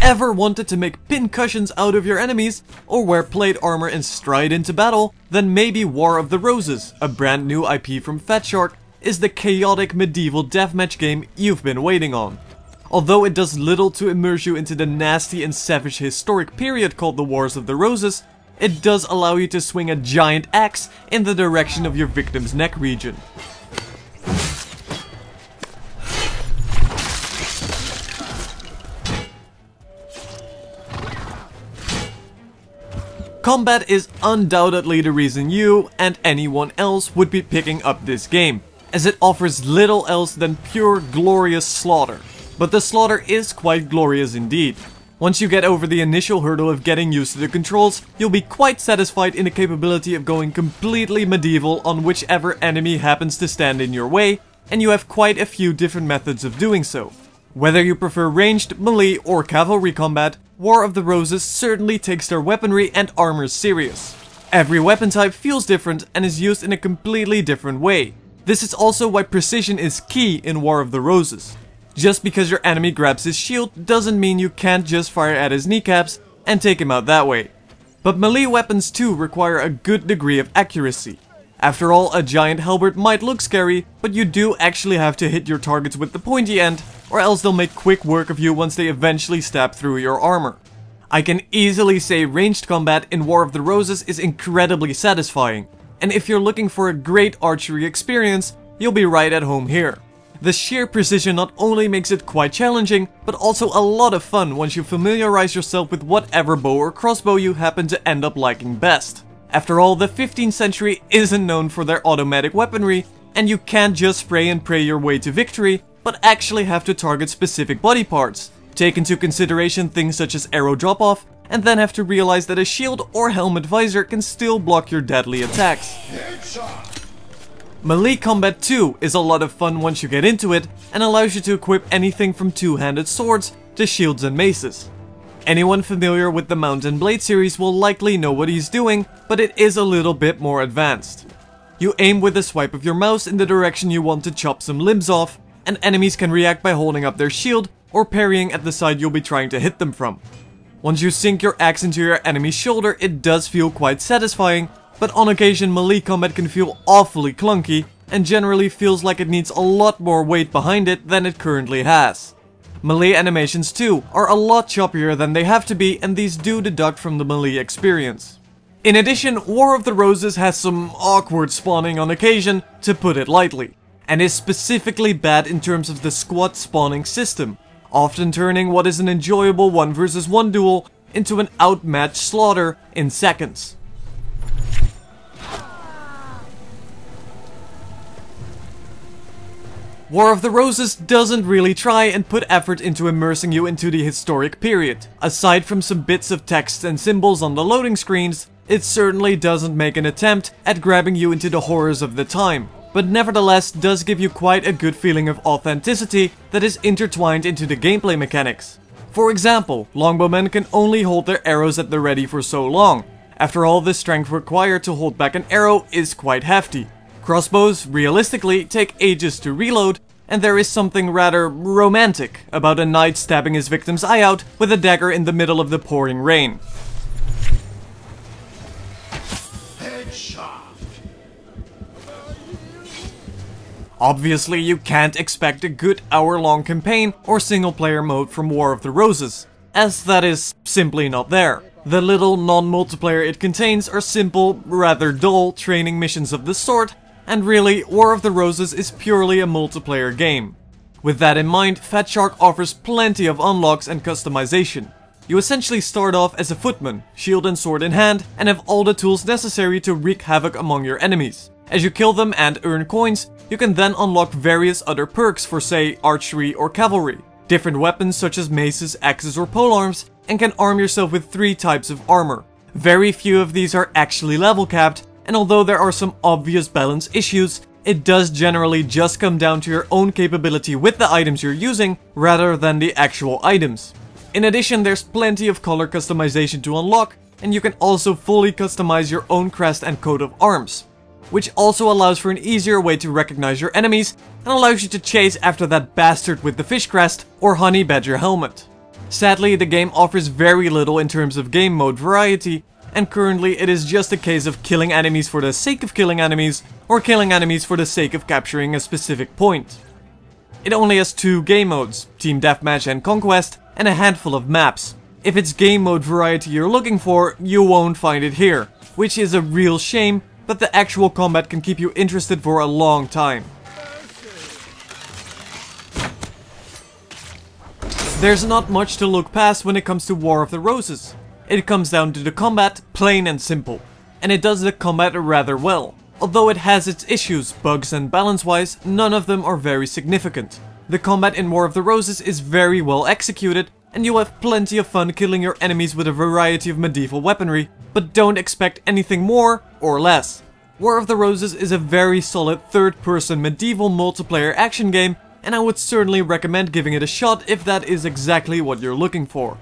ever wanted to make pincushions out of your enemies, or wear plate armor and stride into battle, then maybe War of the Roses, a brand new IP from Fatshark, is the chaotic medieval deathmatch game you've been waiting on. Although it does little to immerse you into the nasty and savage historic period called the Wars of the Roses, it does allow you to swing a giant axe in the direction of your victim's neck region. Combat is undoubtedly the reason you and anyone else would be picking up this game, as it offers little else than pure glorious slaughter. But the slaughter is quite glorious indeed. Once you get over the initial hurdle of getting used to the controls, you'll be quite satisfied in the capability of going completely medieval on whichever enemy happens to stand in your way, and you have quite a few different methods of doing so. Whether you prefer ranged, melee or cavalry combat, War of the Roses certainly takes their weaponry and armor serious. Every weapon type feels different and is used in a completely different way. This is also why precision is key in War of the Roses. Just because your enemy grabs his shield doesn't mean you can't just fire at his kneecaps and take him out that way. But melee weapons too require a good degree of accuracy. After all, a giant halberd might look scary, but you do actually have to hit your targets with the pointy end, or else they'll make quick work of you once they eventually stab through your armor. I can easily say ranged combat in War of the Roses is incredibly satisfying, and if you're looking for a great archery experience, you'll be right at home here. The sheer precision not only makes it quite challenging, but also a lot of fun once you familiarize yourself with whatever bow or crossbow you happen to end up liking best. After all, the 15th century isn't known for their automatic weaponry, and you can't just spray and pray your way to victory, but actually have to target specific body parts, take into consideration things such as arrow drop-off, and then have to realize that a shield or helmet visor can still block your deadly attacks. Melee combat too is a lot of fun once you get into it, and allows you to equip anything from two-handed swords to shields and maces. Anyone familiar with the Mount and Blade series will likely know what he's doing, but it is a little bit more advanced. You aim with a swipe of your mouse in the direction you want to chop some limbs off, and enemies can react by holding up their shield or parrying at the side you'll be trying to hit them from. Once you sink your axe into your enemy's shoulder, it does feel quite satisfying, but on occasion melee combat can feel awfully clunky, and generally feels like it needs a lot more weight behind it than it currently has. Melee animations too are a lot choppier than they have to be, and these do deduct from the melee experience. In addition, War of the Roses has some awkward spawning on occasion, to put it lightly, and is specifically bad in terms of the squad spawning system, often turning what is an enjoyable 1 versus 1 duel into an outmatched slaughter in seconds. War of the Roses doesn't really try and put effort into immersing you into the historic period. Aside from some bits of text and symbols on the loading screens, it certainly doesn't make an attempt at grabbing you into the horrors of the time, but nevertheless does give you quite a good feeling of authenticity that is intertwined into the gameplay mechanics. For example, longbowmen can only hold their arrows at the ready for so long. After all, the strength required to hold back an arrow is quite hefty. Crossbows, realistically, take ages to reload, and there is something rather romantic about a knight stabbing his victim's eye out with a dagger in the middle of the pouring rain. Obviously, you can't expect a good hour-long campaign or single-player mode from War of the Roses, as that is simply not there. The little non-multiplayer it contains are simple, rather dull training missions of the sort, and really, War of the Roses is purely a multiplayer game. With that in mind, Fatshark offers plenty of unlocks and customization. You essentially start off as a footman, shield and sword in hand, and have all the tools necessary to wreak havoc among your enemies. As you kill them and earn coins, you can then unlock various other perks for, say, archery or cavalry, different weapons such as maces, axes or polearms, and can arm yourself with 3 types of armor. Very few of these are actually level capped, and although there are some obvious balance issues, it does generally just come down to your own capability with the items you're using, rather than the actual items. In addition, there's plenty of color customization to unlock, and you can also fully customize your own crest and coat of arms, which also allows for an easier way to recognize your enemies, and allows you to chase after that bastard with the fish crest or honey badger helmet. Sadly, the game offers very little in terms of game mode variety, and currently it is just a case of killing enemies for the sake of killing enemies, or killing enemies for the sake of capturing a specific point. It only has 2 game modes, Team Deathmatch and Conquest, and a handful of maps. If it's game mode variety you're looking for, you won't find it here, which is a real shame, but the actual combat can keep you interested for a long time. There's not much to look past when it comes to War of the Roses. It comes down to the combat, plain and simple. And it does the combat rather well. Although it has its issues, bugs and balance-wise, none of them are very significant. The combat in War of the Roses is very well executed, and you'll have plenty of fun killing your enemies with a variety of medieval weaponry, but don't expect anything more or less. War of the Roses is a very solid third-person medieval multiplayer action game, and I would certainly recommend giving it a shot if that is exactly what you're looking for.